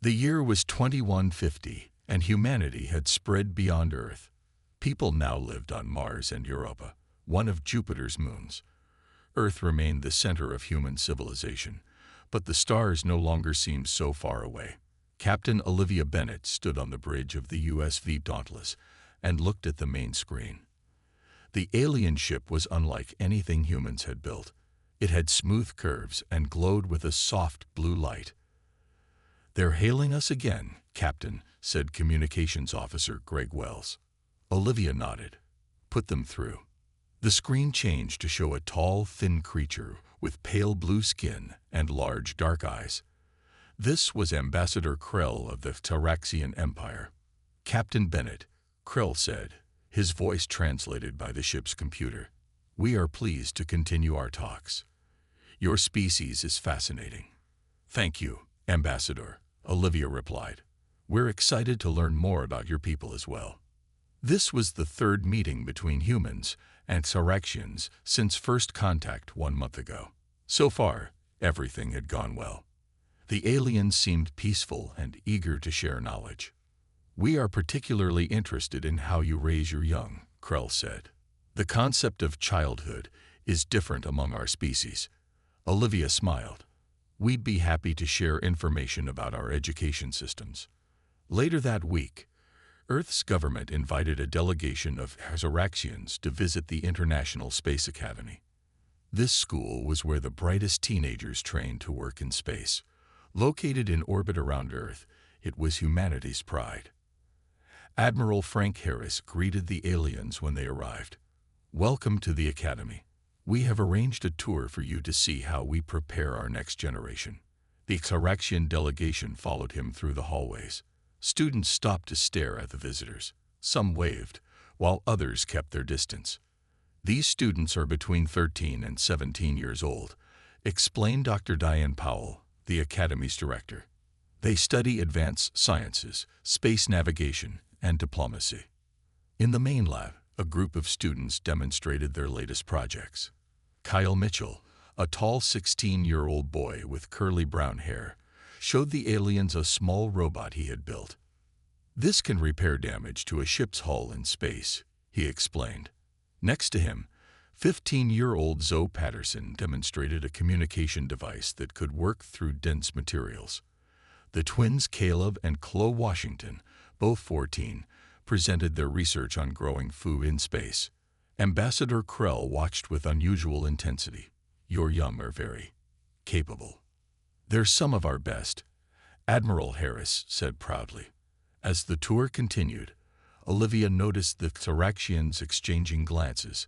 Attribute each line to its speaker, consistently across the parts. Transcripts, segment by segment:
Speaker 1: The year was 2150, and humanity had spread beyond Earth. People now lived on Mars and Europa, one of Jupiter's moons. Earth remained the center of human civilization, but the stars no longer seemed so far away. Captain Olivia Bennett stood on the bridge of the USV Dauntless and looked at the main screen. The alien ship was unlike anything humans had built. It had smooth curves and glowed with a soft blue light. "They're hailing us again, Captain," said Communications Officer Greg Wells. Olivia nodded. "Put them through." The screen changed to show a tall, thin creature with pale blue skin and large, dark eyes. This was Ambassador Krell of the Taraxian Empire. "Captain Bennett," Krell said, his voice translated by the ship's computer. "We are pleased to continue our talks. Your species is fascinating." "Thank you, Ambassador," Olivia replied. "We're excited to learn more about your people as well." This was the third meeting between humans and Taraxians since first contact 1 month ago. So far, everything had gone well. The aliens seemed peaceful and eager to share knowledge. "We are particularly interested in how you raise your young," Krell said. "The concept of childhood is different among our species." Olivia smiled. "We'd be happy to share information about our education systems." Later that week, Earth's government invited a delegation of Taraxians to visit the International Space Academy. This school was where the brightest teenagers trained to work in space. Located in orbit around Earth, it was humanity's pride. Admiral Frank Harris greeted the aliens when they arrived. "Welcome to the Academy. We have arranged a tour for you to see how we prepare our next generation." The Taraxian delegation followed him through the hallways. Students stopped to stare at the visitors. Some waved, while others kept their distance. "These students are between 13 and 17 years old," explained Dr. Diane Powell, the Academy's director. "They study advanced sciences, space navigation, and diplomacy." In the main lab, a group of students demonstrated their latest projects. Kyle Mitchell, a tall 16-year-old boy with curly brown hair, showed the aliens a small robot he had built. "This can repair damage to a ship's hull in space," he explained. Next to him, 15-year-old Zoe Patterson demonstrated a communication device that could work through dense materials. The twins Caleb and Chloe Washington, both 14, presented their research on growing food in space. Ambassador Krell watched with unusual intensity. "Your young are very capable. They're some of our best," Admiral Harris said proudly. As the tour continued, Olivia noticed the Taraxians exchanging glances.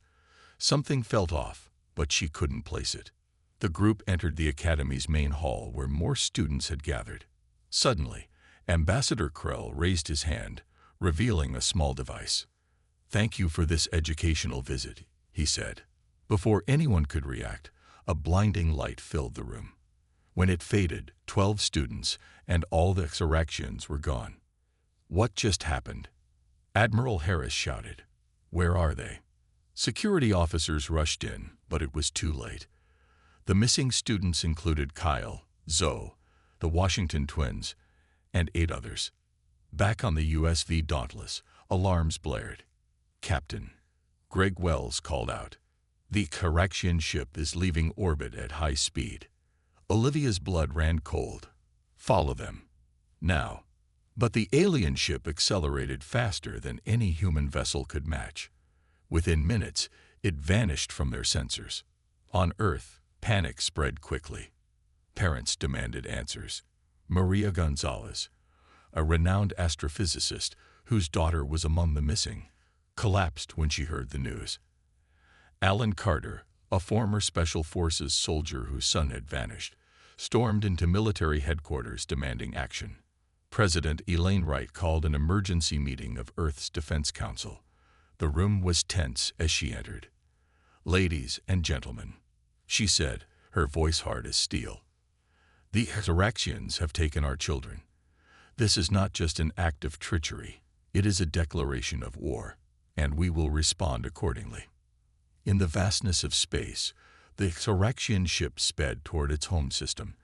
Speaker 1: Something felt off, but she couldn't place it. The group entered the Academy's main hall where more students had gathered. Suddenly, Ambassador Krell raised his hand, revealing a small device. "Thank you for this educational visit," he said. Before anyone could react, a blinding light filled the room. When it faded, 12 students and all the Taraxians were gone. "What just happened?" Admiral Harris shouted. "Where are they?" Security officers rushed in, but it was too late. The missing students included Kyle, Zoe, the Washington twins, and 8 others. Back on the USV Dauntless, alarms blared. "Captain," Greg Wells called out, "the Taraxian ship is leaving orbit at high speed." Olivia's blood ran cold. "Follow them. Now." But the alien ship accelerated faster than any human vessel could match. Within minutes, it vanished from their sensors. On Earth, panic spread quickly. Parents demanded answers. Maria Gonzalez, a renowned astrophysicist whose daughter was among the missing, collapsed when she heard the news. Alan Carter, a former Special Forces soldier whose son had vanished, stormed into military headquarters demanding action. President Elaine Wright called an emergency meeting of Earth's Defense Council. The room was tense as she entered. "Ladies and gentlemen," she said, her voice hard as steel, "the Taraxians have taken our children. This is not just an act of treachery, it is a declaration of war, and we will respond accordingly." In the vastness of space, the Taraxian ship sped toward its home system,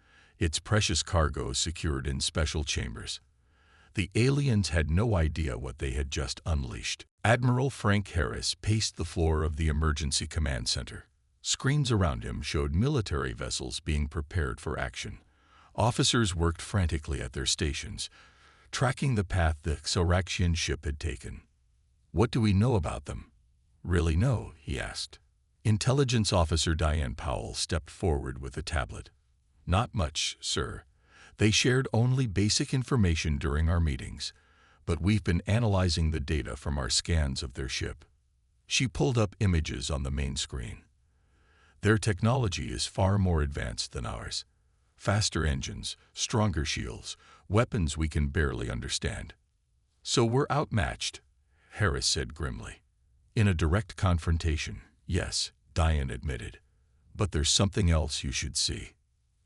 Speaker 1: its precious cargo secured in special chambers. The aliens had no idea what they had just unleashed. Admiral Frank Harris paced the floor of the Emergency Command Center. Screens around him showed military vessels being prepared for action. Officers worked frantically at their stations, tracking the path the Xeraxian ship had taken. "What do we know about them?" "Really know?" he asked. Intelligence Officer Diane Powell stepped forward with a tablet. "Not much, sir. They shared only basic information during our meetings, but we've been analyzing the data from our scans of their ship." She pulled up images on the main screen. "Their technology is far more advanced than ours. Faster engines, stronger shields, weapons we can barely understand. So we're outmatched," Harris said grimly. "In a direct confrontation, yes," Diane admitted. "But there's something else you should see."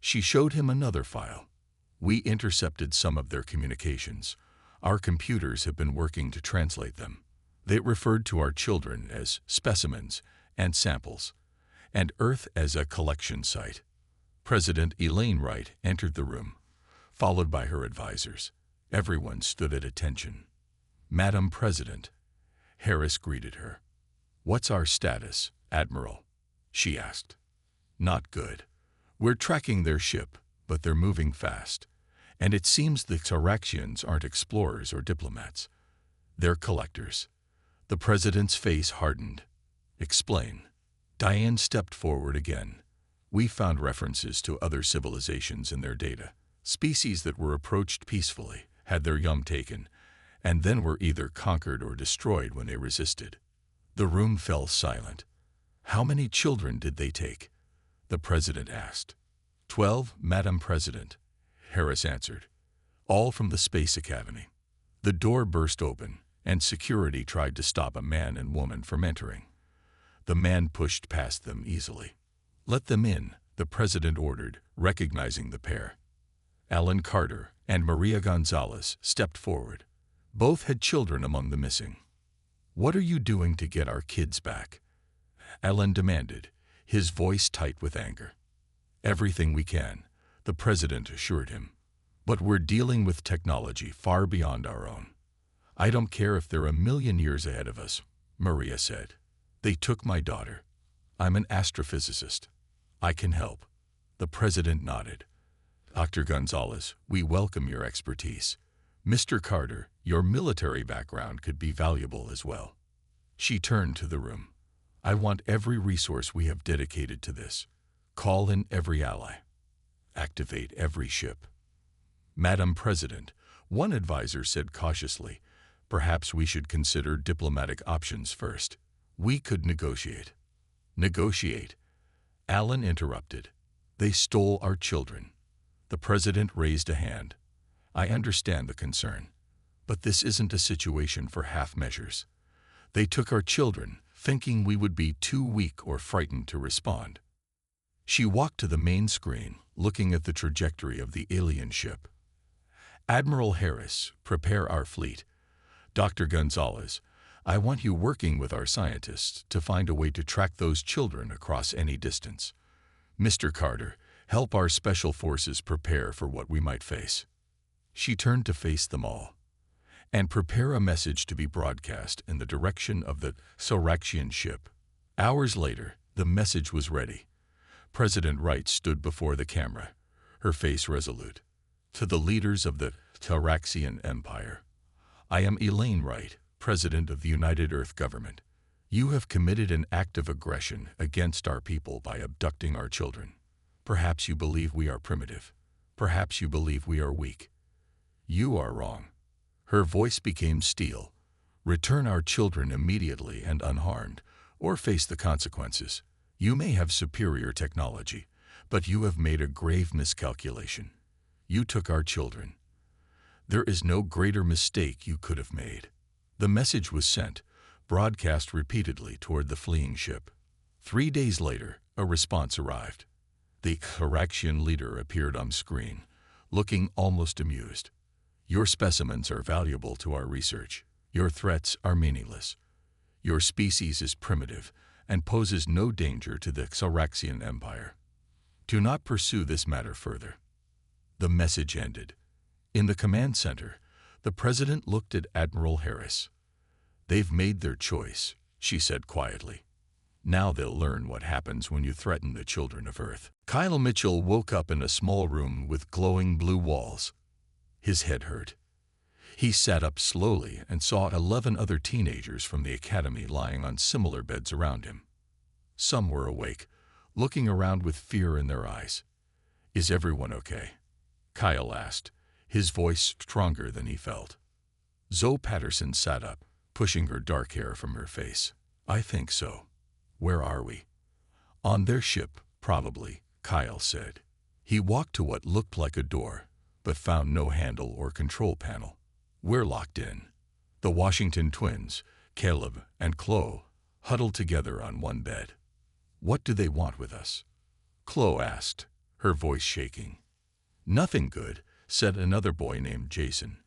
Speaker 1: She showed him another file. "We intercepted some of their communications. Our computers have been working to translate them. They referred to our children as specimens and samples, and Earth as a collection site." President Elaine Wright entered the room, followed by her advisors. Everyone stood at attention. "Madam President," Harris greeted her. "What's our status, Admiral?" she asked. "Not good. We're tracking their ship, but they're moving fast. And it seems the Xeraxians aren't explorers or diplomats. They're collectors." The president's face hardened. "Explain." Diane stepped forward again. "We found references to other civilizations in their data. Species that were approached peacefully, had their young taken, and then were either conquered or destroyed when they resisted." The room fell silent. "How many children did they take?" the president asked. 12, Madam President," Harris answered. "All from the Space Academy." The door burst open, and security tried to stop a man and woman from entering. The man pushed past them easily. "Let them in," the president ordered, recognizing the pair. Alan Carter and Maria Gonzalez stepped forward. Both had children among the missing. "What are you doing to get our kids back?" Alan demanded, his voice tight with anger. "Everything we can," the president assured him. "But we're dealing with technology far beyond our own." "I don't care if they're a million years ahead of us," Maria said. "They took my daughter. I'm an astrophysicist. I can help." The president nodded. "Dr. Gonzalez, we welcome your expertise. Mr. Carter, your military background could be valuable as well." She turned to the room. "I want every resource we have dedicated to this. Call in every ally. Activate every ship." "Madam President," one advisor said cautiously, "perhaps we should consider diplomatic options first. We could negotiate." "Negotiate?" Alan interrupted. "They stole our children." The president raised a hand. "I understand the concern, but this isn't a situation for half measures. They took our children, thinking we would be too weak or frightened to respond." She walked to the main screen, looking at the trajectory of the alien ship. "Admiral Harris, prepare our fleet. Dr. Gonzalez, I want you working with our scientists to find a way to track those children across any distance. Mr. Carter, help our special forces prepare for what we might face." She turned to face them all. "And prepare a message to be broadcast in the direction of the Xeraxian ship." Hours later, the message was ready. President Wright stood before the camera, her face resolute. "To the leaders of the Xeraxian Empire. I am Elaine Wright, President of the United Earth Government. You have committed an act of aggression against our people by abducting our children. Perhaps you believe we are primitive. Perhaps you believe we are weak. You are wrong." Her voice became steel. "Return our children immediately and unharmed, or face the consequences. You may have superior technology, but you have made a grave miscalculation. You took our children. There is no greater mistake you could have made." The message was sent, broadcast repeatedly toward the fleeing ship. 3 days later, a response arrived. The Xeraxian leader appeared on screen, looking almost amused. "Your specimens are valuable to our research. Your threats are meaningless. Your species is primitive and poses no danger to the Xeraxian Empire. Do not pursue this matter further." The message ended. In the command center, the president looked at Admiral Harris. "They've made their choice," she said quietly. "Now they'll learn what happens when you threaten the children of Earth." Kyle Mitchell woke up in a small room with glowing blue walls. His head hurt. He sat up slowly and saw 11 other teenagers from the academy lying on similar beds around him. Some were awake, looking around with fear in their eyes. "Is everyone okay?" Kyle asked, his voice stronger than he felt. Zoe Patterson sat up, pushing her dark hair from her face. "I think so. Where are we?" "On their ship, probably," Kyle said. He walked to what looked like a door, but found no handle or control panel. "We're locked in." The Washington twins, Caleb and Chloe, huddled together on one bed. "What do they want with us?" Chloe asked, her voice shaking. "Nothing good," said another boy named Jason.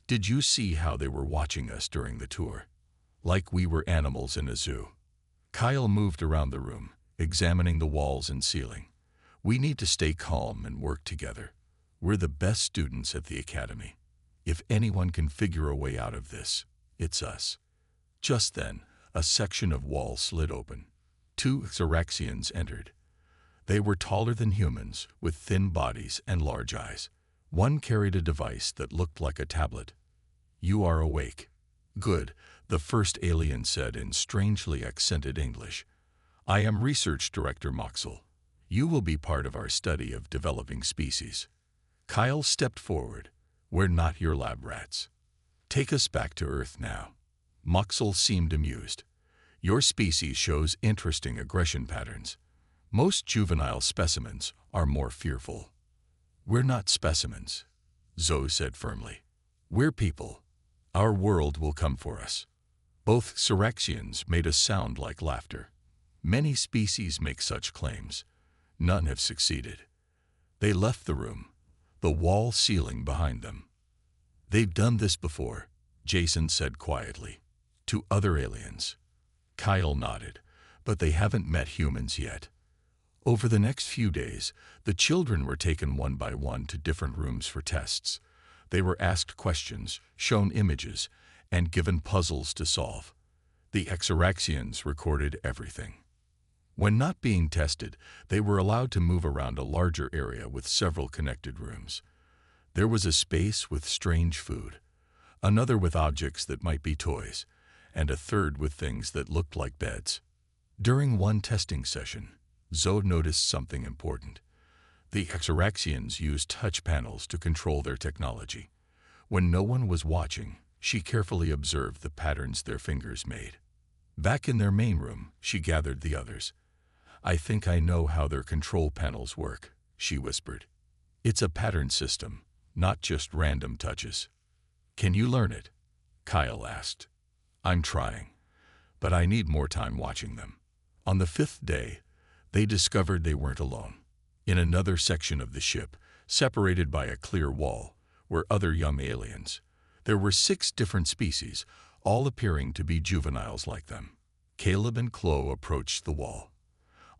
Speaker 1: "Did you see how they were watching us during the tour? Like we were animals in a zoo." Kyle moved around the room, examining the walls and ceiling. "We need to stay calm and work together. We're the best students at the academy. If anyone can figure a way out of this, it's us." Just then, a section of wall slid open. 2 Xeraxians entered. They were taller than humans, with thin bodies and large eyes. One carried a device that looked like a tablet. "You are awake." "Good," the first alien said in strangely accented English. "I am Research Director Moxel. You will be part of our study of developing species." Kyle stepped forward. "We're not your lab rats. Take us back to Earth now." Moxel seemed amused. "Your species shows interesting aggression patterns. Most juvenile specimens are more fearful." "We're not specimens," Zoe said firmly. "We're people. Our world will come for us." Both Xeraxians made a sound like laughter. Many species make such claims. None have succeeded. They left the room, the wall ceiling behind them. "They've done this before," Jason said quietly. "To other aliens." Kyle nodded, "But they haven't met humans yet." Over the next few days, the children were taken one by one to different rooms for tests. They were asked questions, shown images, and given puzzles to solve. The Xeraxians recorded everything. When not being tested, they were allowed to move around a larger area with several connected rooms. There was a space with strange food, another with objects that might be toys, and a third with things that looked like beds. During one testing session, Zoe noticed something important. The Xeraxians used touch panels to control their technology. When no one was watching, she carefully observed the patterns their fingers made. Back in their main room, she gathered the others. "I think I know how their control panels work," she whispered. "It's a pattern system, not just random touches." "Can you learn it?" Kyle asked. "I'm trying, but I need more time watching them." On the 5th day, they discovered they weren't alone. In another section of the ship, separated by a clear wall, were other young aliens. There were 6 different species, all appearing to be juveniles like them. Caleb and Chloe approached the wall.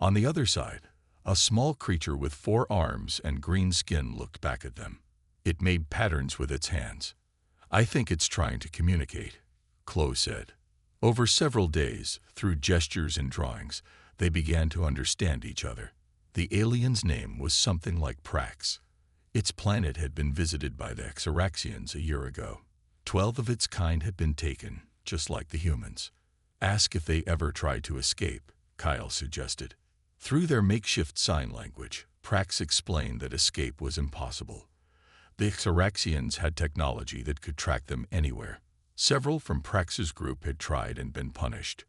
Speaker 1: On the other side, a small creature with 4 arms and green skin looked back at them. It made patterns with its hands. "I think it's trying to communicate," Chloe said. Over several days, through gestures and drawings, they began to understand each other. The alien's name was something like Prax. Its planet had been visited by the Xeraxians a year ago. 12 of its kind had been taken, just like the humans. "Ask if they ever tried to escape," Kyle suggested. Through their makeshift sign language, Prax explained that escape was impossible. The Xeraxians had technology that could track them anywhere. Several from Prax's group had tried and been punished.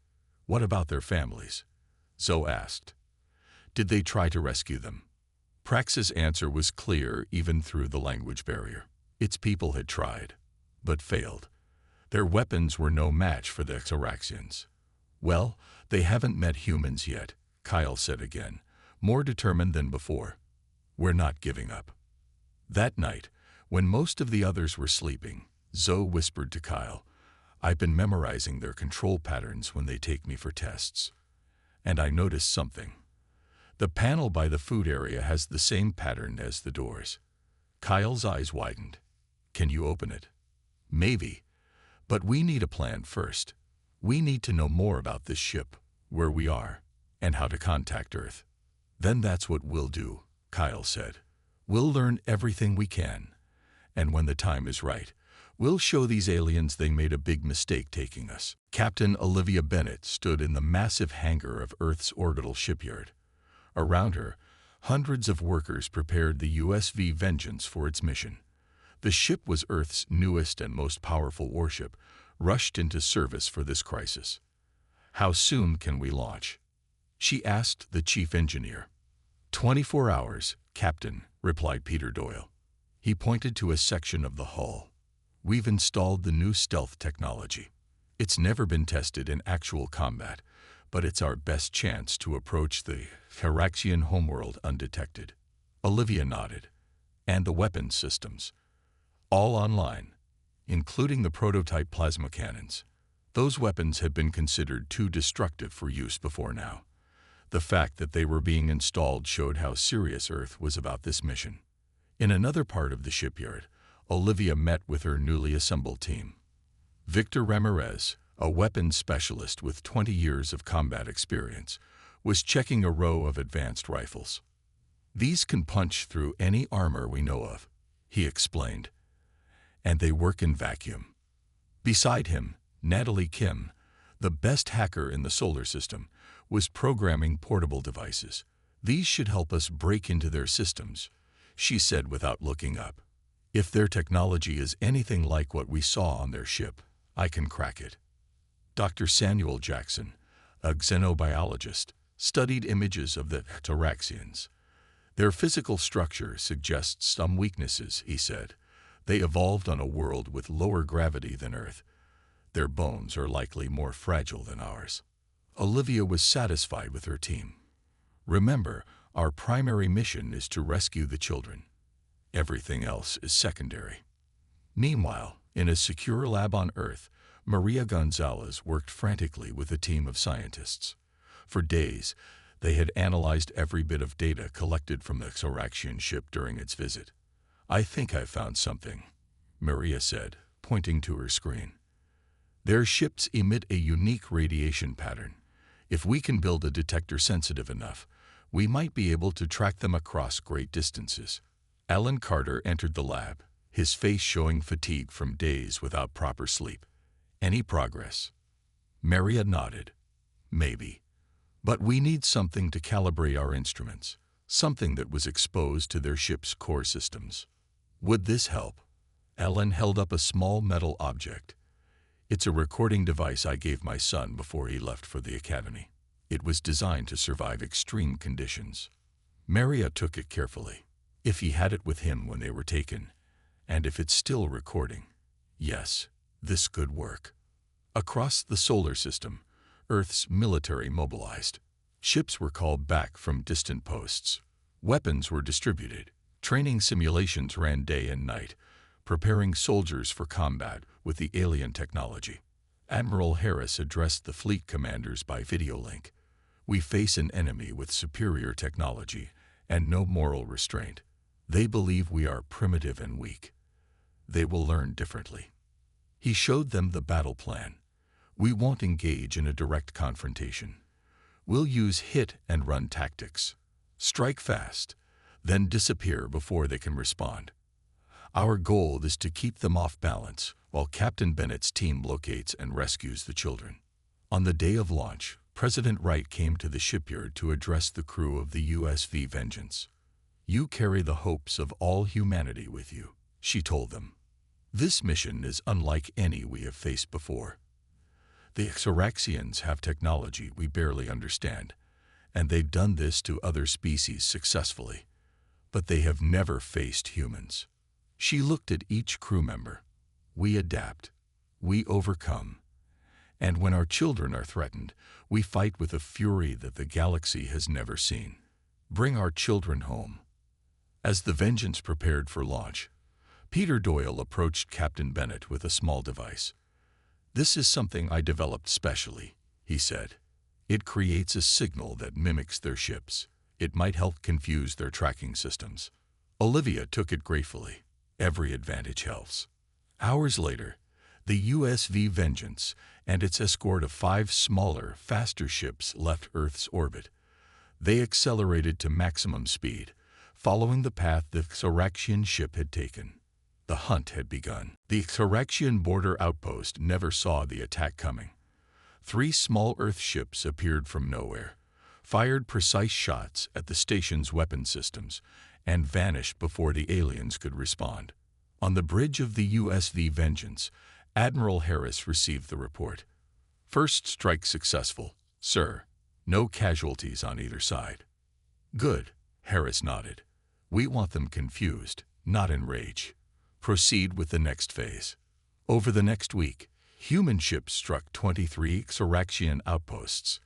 Speaker 1: "What about their families?" Zoe asked. "Did they try to rescue them?" Prax's answer was clear even through the language barrier. Its people had tried, but failed. Their weapons were no match for the Xeraxians. "Well, they haven't met humans yet," Kyle said again, more determined than before. "We're not giving up." That night, when most of the others were sleeping, Zoe whispered to Kyle, "I've been memorizing their control patterns when they take me for tests. And I noticed something. The panel by the food area has the same pattern as the doors." Kyle's eyes widened. Can you open it? Maybe. But we need a plan first. We need to know more about this ship, where we are, and how to contact Earth. Then that's what we'll do, Kyle said. We'll learn everything we can. And when the time is right, we'll show these aliens they made a big mistake taking us. Captain Olivia Bennett stood in the massive hangar of Earth's orbital shipyard. Around her, hundreds of workers prepared the USV Vengeance for its mission. The ship was Earth's newest and most powerful warship, rushed into service for this crisis. How soon can we launch? She asked the chief engineer. 24 hours, Captain, replied Peter Doyle. He pointed to a section of the hull. We've installed the new stealth technology. It's never been tested in actual combat, but it's our best chance to approach the Heraxian homeworld undetected. Olivia nodded. And the weapons systems. All online, including the prototype plasma cannons. Those weapons had been considered too destructive for use before now. The fact that they were being installed showed how serious Earth was about this mission. In another part of the shipyard, Olivia met with her newly assembled team. Victor Ramirez, a weapons specialist with 20 years of combat experience, was checking a row of advanced rifles. These can punch through any armor we know of, he explained. And they work in vacuum. Beside him, Natalie Kim, the best hacker in the solar system, was programming portable devices. These should help us break into their systems, she said without looking up. If their technology is anything like what we saw on their ship, I can crack it. Dr. Samuel Jackson, a xenobiologist, studied images of the Heraxians. Their physical structure suggests some weaknesses, he said. They evolved on a world with lower gravity than Earth. Their bones are likely more fragile than ours. Olivia was satisfied with her team. Remember, our primary mission is to rescue the children. Everything else is secondary. Meanwhile, in a secure lab on Earth, Maria Gonzalez worked frantically with a team of scientists. For days, they had analyzed every bit of data collected from the Heraxian ship during its visit. I think I've found something, Maria said, pointing to her screen. Their ships emit a unique radiation pattern. If we can build a detector sensitive enough, we might be able to track them across great distances. Alan Carter entered the lab, his face showing fatigue from days without proper sleep. Any progress? Maria nodded. Maybe. But we need something to calibrate our instruments, something that was exposed to their ship's core systems. Would this help? Alan held up a small metal object. It's a recording device I gave my son before he left for the academy. It was designed to survive extreme conditions. Maria took it carefully. If he had it with him when they were taken, and if it's still recording, yes, this could work. Across the solar system, Earth's military mobilized. Ships were called back from distant posts. Weapons were distributed. Training simulations ran day and night, preparing soldiers for combat with the alien technology. Admiral Harris addressed the fleet commanders by video link. We face an enemy with superior technology and no moral restraint. They believe we are primitive and weak. They will learn differently. He showed them the battle plan. We won't engage in a direct confrontation. We'll use hit-and-run tactics. Strike fast, then disappear before they can respond. Our goal is to keep them off balance while Captain Bennett's team locates and rescues the children. On the day of launch, President Wright came to the shipyard to address the crew of the USV Vengeance. You carry the hopes of all humanity with you, she told them. This mission is unlike any we have faced before. The Heraxians have technology we barely understand, and they've done this to other species successfully, but they have never faced humans. She looked at each crew member. We adapt. We overcome. And when our children are threatened, we fight with a fury that the galaxy has never seen. Bring our children home. As the Vengeance prepared for launch, Peter Doyle approached Captain Bennett with a small device. This is something I developed specially, he said. It creates a signal that mimics their ships. It might help confuse their tracking systems. Olivia took it gratefully. Every advantage helps. Hours later, the USV Vengeance and its escort of 5 smaller, faster ships left Earth's orbit. They accelerated to maximum speed, following the path the Xeraxian ship had taken. The hunt had begun. The Xeraxian border outpost never saw the attack coming. 3 small Earth ships appeared from nowhere, fired precise shots at the station's weapon systems, and vanished before the aliens could respond. On the bridge of the USV Vengeance, Admiral Harris received the report. "First strike successful, sir. No casualties on either side." "Good," Harris nodded. "We want them confused, not enraged. Proceed with the next phase." Over the next week, human ships struck 23 Xeraxian outposts.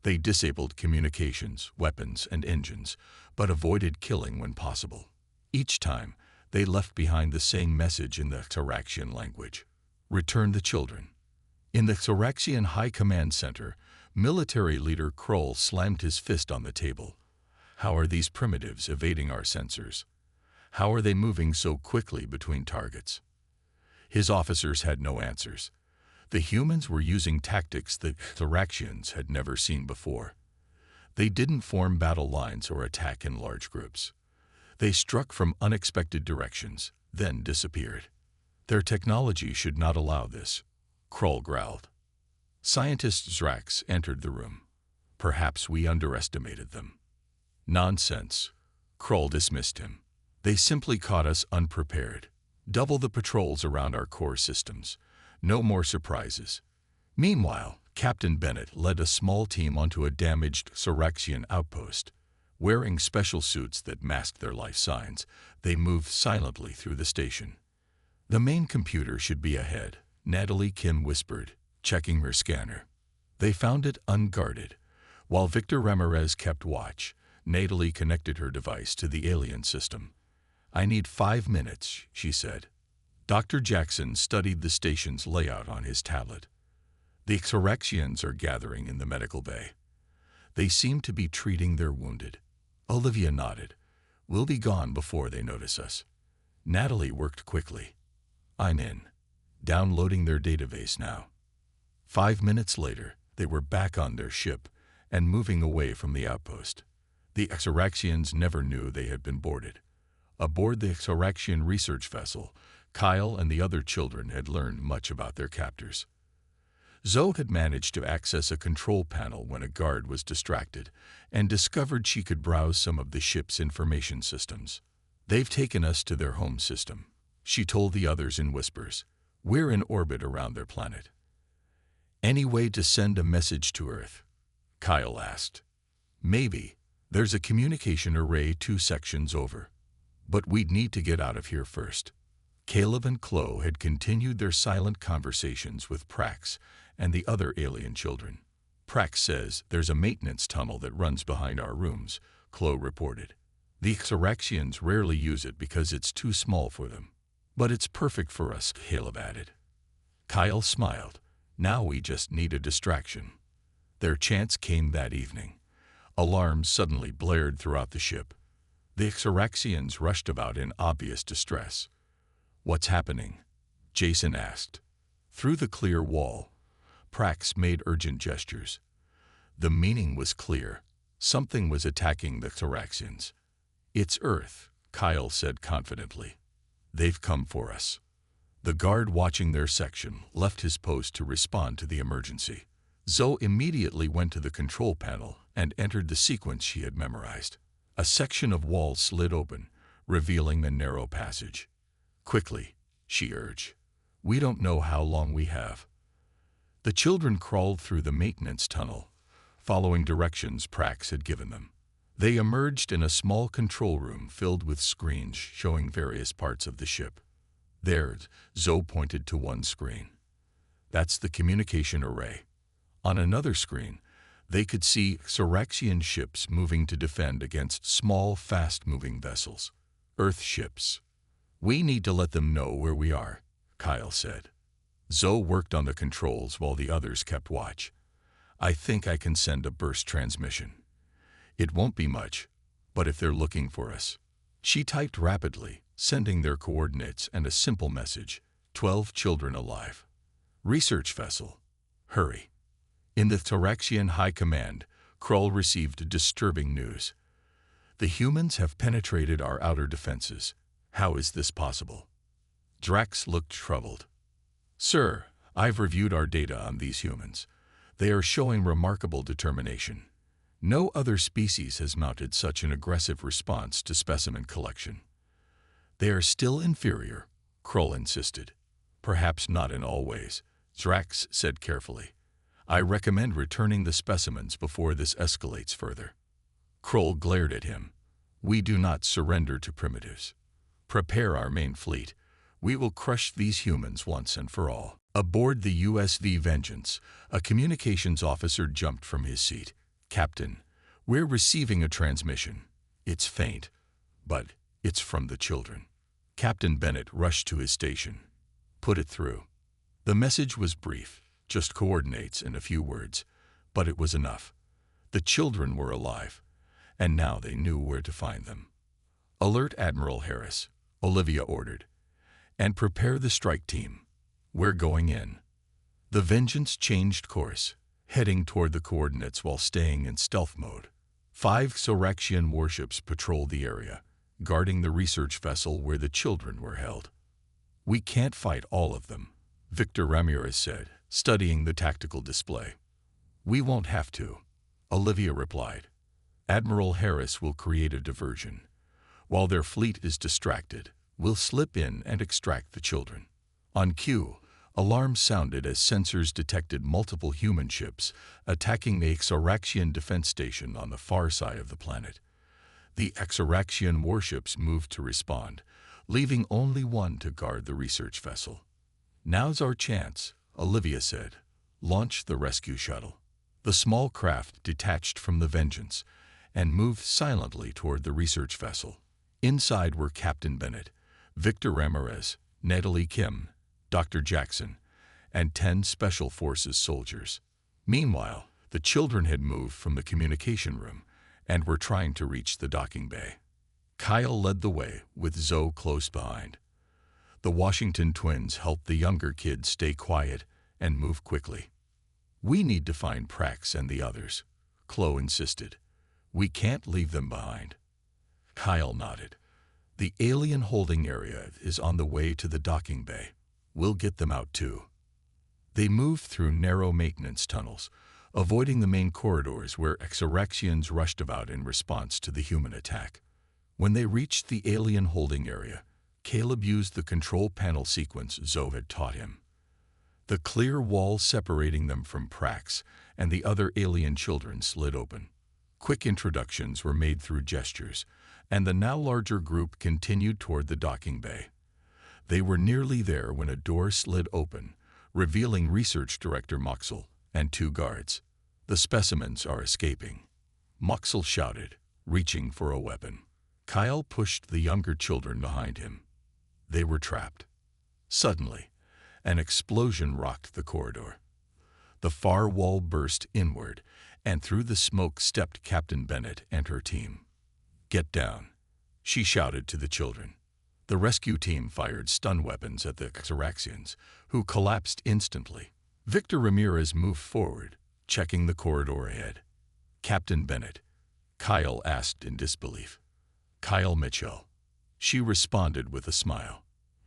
Speaker 1: They disabled communications, weapons, and engines, but avoided killing when possible. Each time, they left behind the same message in the Xeraxian language: "Return the children." In the Xeraxian High Command Center, military leader Kroll slammed his fist on the table. "How are these primitives evading our sensors? How are they moving so quickly between targets?" His officers had no answers. The humans were using tactics that Xeraxians had never seen before. They didn't form battle lines or attack in large groups. They struck from unexpected directions, then disappeared. "Their technology should not allow this," Kroll growled. Scientist Zrax entered the room. "Perhaps we underestimated them." "Nonsense," Kroll dismissed him. "They simply caught us unprepared. Double the patrols around our core systems. No more surprises." Meanwhile, Captain Bennett led a small team onto a damaged Xeraxian outpost. Wearing special suits that masked their life signs, they moved silently through the station. "The main computer should be ahead," Natalie Kin whispered, checking her scanner. They found it unguarded. While Victor Ramirez kept watch, Natalie connected her device to the alien system. "I need 5 minutes," she said. Dr. Jackson studied the station's layout on his tablet. "The Xeraxians are gathering in the medical bay. They seem to be treating their wounded." Olivia nodded. "We'll be gone before they notice us." Natalie worked quickly. "I'm in. Downloading their database now." 5 minutes later, they were back on their ship and moving away from the outpost. The Xeraxians never knew they had been boarded. Aboard the Xeraxian research vessel, Kyle and the other children had learned much about their captors. Zoe had managed to access a control panel when a guard was distracted and discovered she could browse some of the ship's information systems. "They've taken us to their home system," she told the others in whispers. "We're in orbit around their planet." "Any way to send a message to Earth?" Kyle asked. "Maybe. There's a communication array 2 sections over. But we'd need to get out of here first." Caleb and Chloe had continued their silent conversations with Prax and the other alien children. "Prax says there's a maintenance tunnel that runs behind our rooms," Chloe reported. "The Xeraxians rarely use it because it's too small for them. But it's perfect for us," Caleb added. Kyle smiled. "Now we just need a distraction." Their chance came that evening. Alarms suddenly blared throughout the ship. The Xeraxians rushed about in obvious distress. "What's happening?" Jason asked. Through the clear wall, Prax made urgent gestures. The meaning was clear. Something was attacking the Xeraxians. "It's Earth," Kyle said confidently. "They've come for us." The guard watching their section left his post to respond to the emergency. Zoe immediately went to the control panel and entered the sequence she had memorized. A section of wall slid open, revealing a narrow passage. "Quickly," she urged. "We don't know how long we have." The children crawled through the maintenance tunnel, following directions Prax had given them. They emerged in a small control room filled with screens showing various parts of the ship. "There," Zoe pointed to one screen. "That's the communication array." On another screen, they could see Xeraxian ships moving to defend against small, fast-moving vessels. "Earth ships. We need to let them know where we are," Kyle said. Zoe worked on the controls while the others kept watch. "I think I can send a burst transmission. It won't be much, but if they're looking for us." She typed rapidly, sending their coordinates and a simple message: 12 children alive. Research vessel. Hurry. In the Thoraxian High Command, Krull received disturbing news. The humans have penetrated our outer defenses. How is this possible? Drax looked troubled. Sir, I've reviewed our data on these humans. They are showing remarkable determination. No other species has mounted such an aggressive response to specimen collection. They are still inferior, Krull insisted. Perhaps not in all ways, Drax said carefully. I recommend returning the specimens before this escalates further. Krull glared at him. We do not surrender to primitives. Prepare our main fleet. We will crush these humans once and for all. Aboard the USV Vengeance, a communications officer jumped from his seat. Captain, we're receiving a transmission. It's faint, but it's from the children. Captain Bennett rushed to his station. Put it through. The message was brief, just coordinates and a few words, but it was enough. The children were alive, and now they knew where to find them. Alert Admiral Harris, Olivia ordered, and prepare the strike team. We're going in. The Vengeance changed course, heading toward the coordinates while staying in stealth mode. 5 Thoraxian warships patrolled the area, guarding the research vessel where the children were held. We can't fight all of them, Victor Ramirez said, studying the tactical display. We won't have to, Olivia replied. Admiral Harris will create a diversion. While their fleet is distracted, we'll slip in and extract the children. On cue, alarms sounded as sensors detected multiple human ships attacking the Thoraxian defense station on the far side of the planet. The Thoraxian warships moved to respond, leaving only one to guard the research vessel. Now's our chance, Olivia said. Launch the rescue shuttle. The small craft detached from the Vengeance and moved silently toward the research vessel. Inside were Captain Bennett, Victor Ramirez, Natalie Kim, Dr. Jackson, and 10 Special Forces soldiers. Meanwhile, the children had moved from the communication room and were trying to reach the docking bay. Kyle led the way, with Zoe close behind. The Washington twins helped the younger kids stay quiet and move quickly. We need to find Prax and the others, Chloe insisted. We can't leave them behind. Kyle nodded. The alien holding area is on the way to the docking bay. We'll get them out too. They moved through narrow maintenance tunnels, avoiding the main corridors where Thoraxians rushed about in response to the human attack. When they reached the alien holding area, Caleb used the control panel sequence Zoe had taught him. The clear wall separating them from Prax and the other alien children slid open. Quick introductions were made through gestures, and the now larger group continued toward the docking bay. They were nearly there when a door slid open, revealing Research Director Moxel and 2 guards. The specimens are escaping, Moxel shouted, reaching for a weapon. Kyle pushed the younger children behind him. They were trapped. Suddenly, an explosion rocked the corridor. The far wall burst inward, and through the smoke stepped Captain Bennett and her team. Get down, she shouted to the children. The rescue team fired stun weapons at the Thoraxians, who collapsed instantly. Victor Ramirez moved forward, checking the corridor ahead. Captain Bennett, Kyle asked in disbelief. Kyle Mitchell. She responded with a smile.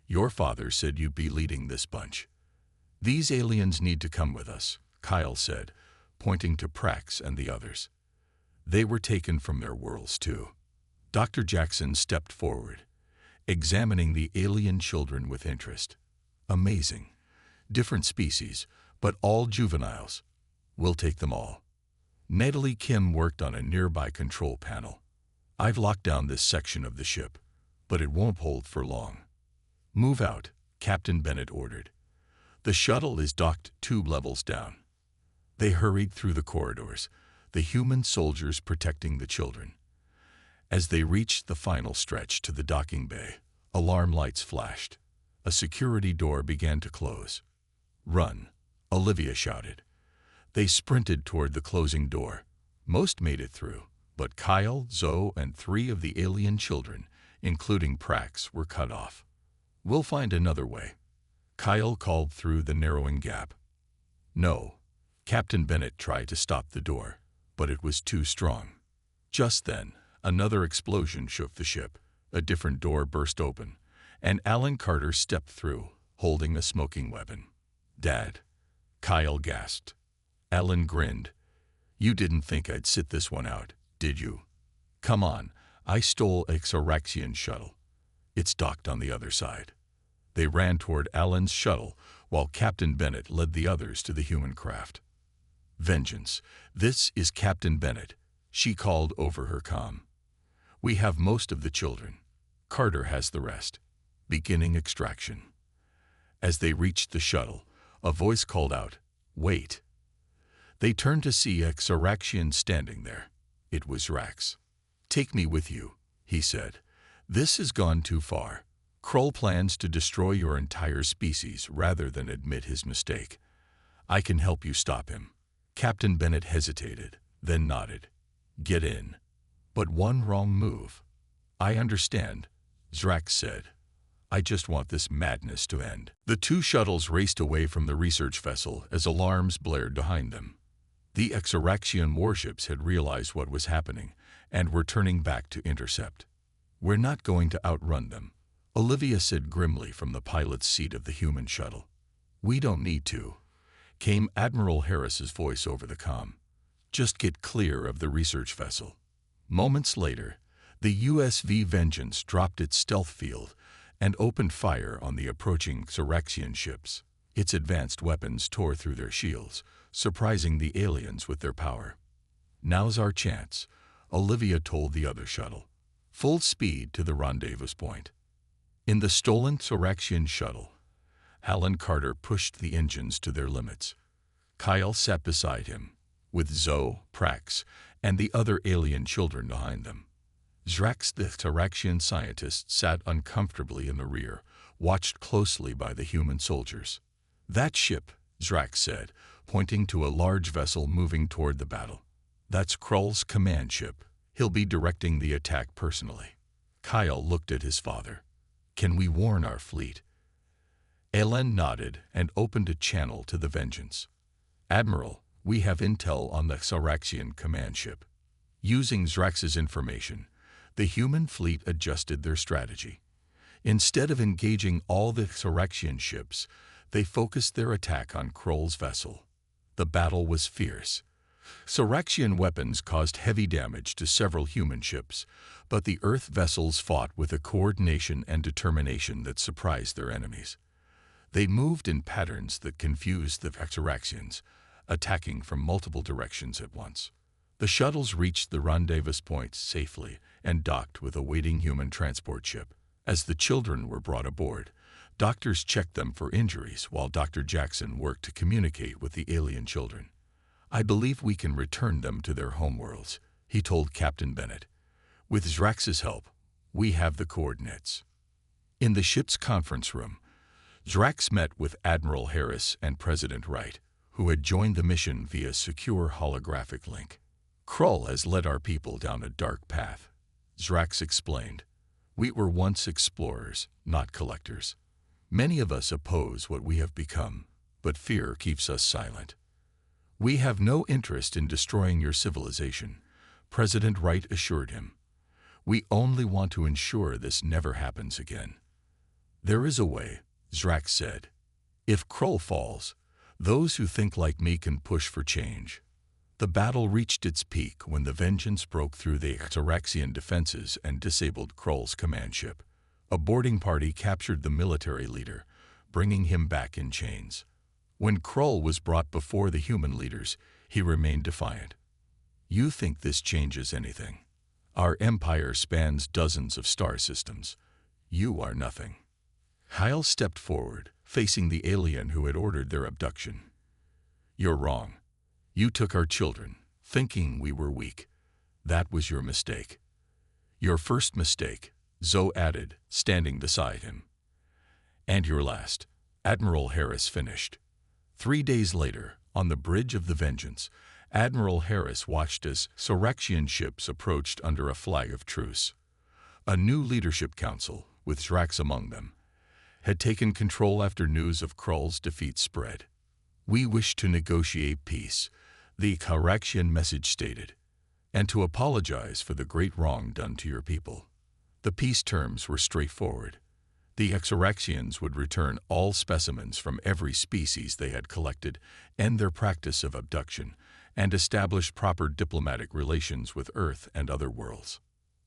Speaker 1: Your father said you'd be leading this bunch. These aliens need to come with us, Kyle said, pointing to Prax and the others. They were taken from their worlds too. Dr. Jackson stepped forward, examining the alien children with interest. Amazing. Different species, but all juveniles. We'll take them all. Natalie Kim worked on a nearby control panel. I've locked down this section of the ship, but it won't hold for long. Move out, Captain Bennett ordered. The shuttle is docked 2 levels down. They hurried through the corridors, the human soldiers protecting the children. As they reached the final stretch to the docking bay, alarm lights flashed. A security door began to close. Run, Olivia shouted. They sprinted toward the closing door. Most made it through, but Kyle, Zoe, and 3 of the alien children, including Prax, were cut off. "We'll find another way," Kyle called through the narrowing gap. "No." Captain Bennett tried to stop the door, but it was too strong. Just then, another explosion shook the ship. A different door burst open, and Alan Carter stepped through, holding a smoking weapon. "Dad," Kyle gasped. Alan grinned. "You didn't think I'd sit this one out, did you? Come on, I stole a Xeraxian shuttle. It's docked on the other side." They ran toward Alan's shuttle, while Captain Bennett led the others to the human craft. "Vengeance, this is Captain Bennett," she called over her comm. "We have most of the children. Carter has the rest. Beginning extraction." As they reached the shuttle, a voice called out, "Wait." They turned to see a Xeraxian standing there. It was Rax. "Take me with you," he said. "This has gone too far. Krull plans to destroy your entire species rather than admit his mistake. I can help you stop him." Captain Bennett hesitated, then nodded. "Get in. But one wrong move." "I understand," Zrax said. "I just want this madness to end." The two shuttles raced away from the research vessel as alarms blared behind them. The Xeraxian warships had realized what was happening and were turning back to intercept. "We're not going to outrun them," Olivia said grimly from the pilot's seat of the human shuttle. "We don't need to," came Admiral Harris's voice over the comm. "Just get clear of the research vessel." Moments later, the USV Vengeance dropped its stealth field and opened fire on the approaching Xeraxian ships. Its advanced weapons tore through their shields, surprising the aliens with their power. "Now's our chance," Olivia told the other shuttle. "Full speed to the rendezvous point." In the stolen Xeraxian shuttle, Alan Carter pushed the engines to their limits. Kyle sat beside him, with Zoe, Prax, and the other alien children behind them. Zrax, the Xeraxian scientist, sat uncomfortably in the rear, watched closely by the human soldiers. "That ship," Zrax said, pointing to a large vessel moving toward the battle. "That's Krull's command ship. He'll be directing the attack personally." Kyle looked at his father. "Can we warn our fleet?" Elen nodded and opened a channel to the Vengeance. "Admiral, we have intel on the Xeraxian command ship." Using Zrax's information, the human fleet adjusted their strategy. Instead of engaging all the Xeraxian ships, they focused their attack on Krull's vessel. The battle was fierce. Xeraxian weapons caused heavy damage to several human ships, but the Earth vessels fought with a coordination and determination that surprised their enemies. They moved in patterns that confused the Xeraxians, attacking from multiple directions at once. The shuttles reached the rendezvous point safely and docked with a waiting human transport ship. As the children were brought aboard, doctors checked them for injuries while Dr. Jackson worked to communicate with the alien children. "I believe we can return them to their homeworlds," he told Captain Bennett. "With Zrax's help, we have the coordinates." In the ship's conference room, Zrax met with Admiral Harris and President Wright, who had joined the mission via secure holographic link. "Krull has led our people down a dark path," Zrax explained. "We were once explorers, not collectors. Many of us oppose what we have become, but fear keeps us silent." "We have no interest in destroying your civilization," President Wright assured him. "We only want to ensure this never happens again." "There is a way," Zrax said. "If Krull falls, those who think like me can push for change." The battle reached its peak when the Vengeance broke through the Xeraxian defenses and disabled Krull's command ship. A boarding party captured the military leader, bringing him back in chains. When Krull was brought before the human leaders, he remained defiant. "You think this changes anything? Our empire spans dozens of star systems. You are nothing." Kyle stepped forward, facing the alien who had ordered their abduction. "You're wrong. You took our children, thinking we were weak. That was your mistake." "Your first mistake," Zoe added, standing beside him. "And your last," Admiral Harris finished. 3 days later, on the bridge of the Vengeance, Admiral Harris watched as Xeraxian ships approached under a flag of truce. A new leadership council, with Drax among them, had taken control after news of Krull's defeat spread. "We wish to negotiate peace," the Karaxian message stated, "and to apologize for the great wrong done to your people." The peace terms were straightforward. The Exaraxians would return all specimens from every species they had collected, end their practice of abduction, and establish proper diplomatic relations with Earth and other worlds.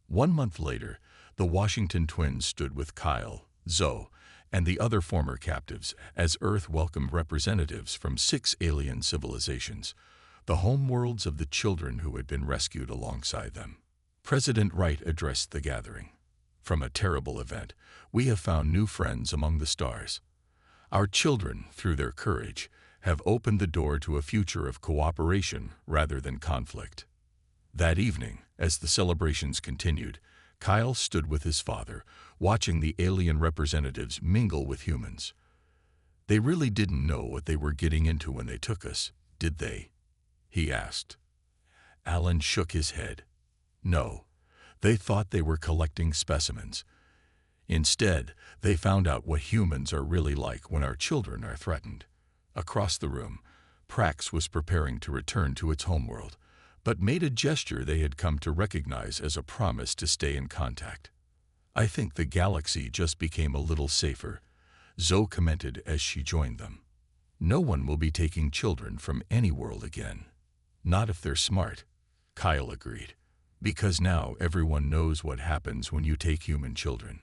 Speaker 1: 1 month later, the Washington twins stood with Kyle, Zoe, and the other former captives as Earth welcomed representatives from 6 alien civilizations, the homeworlds of the children who had been rescued alongside them. President Wright addressed the gathering. "From a terrible event, we have found new friends among the stars. Our children, through their courage, have opened the door to a future of cooperation rather than conflict." That evening, as the celebrations continued, Kyle stood with his father, watching the alien representatives mingle with humans. "They really didn't know what they were getting into when they took us, did they?" he asked. Alan shook his head. "No, they thought they were collecting specimens. Instead, they found out what humans are really like when our children are threatened." Across the room, Prax was preparing to return to its homeworld, but made a gesture they had come to recognize as a promise to stay in contact. "I think the galaxy just became a little safer," Zoe commented as she joined them. "No one will be taking children from any world again." "Not if they're smart," Kyle agreed, "because now everyone knows what happens when you take human children."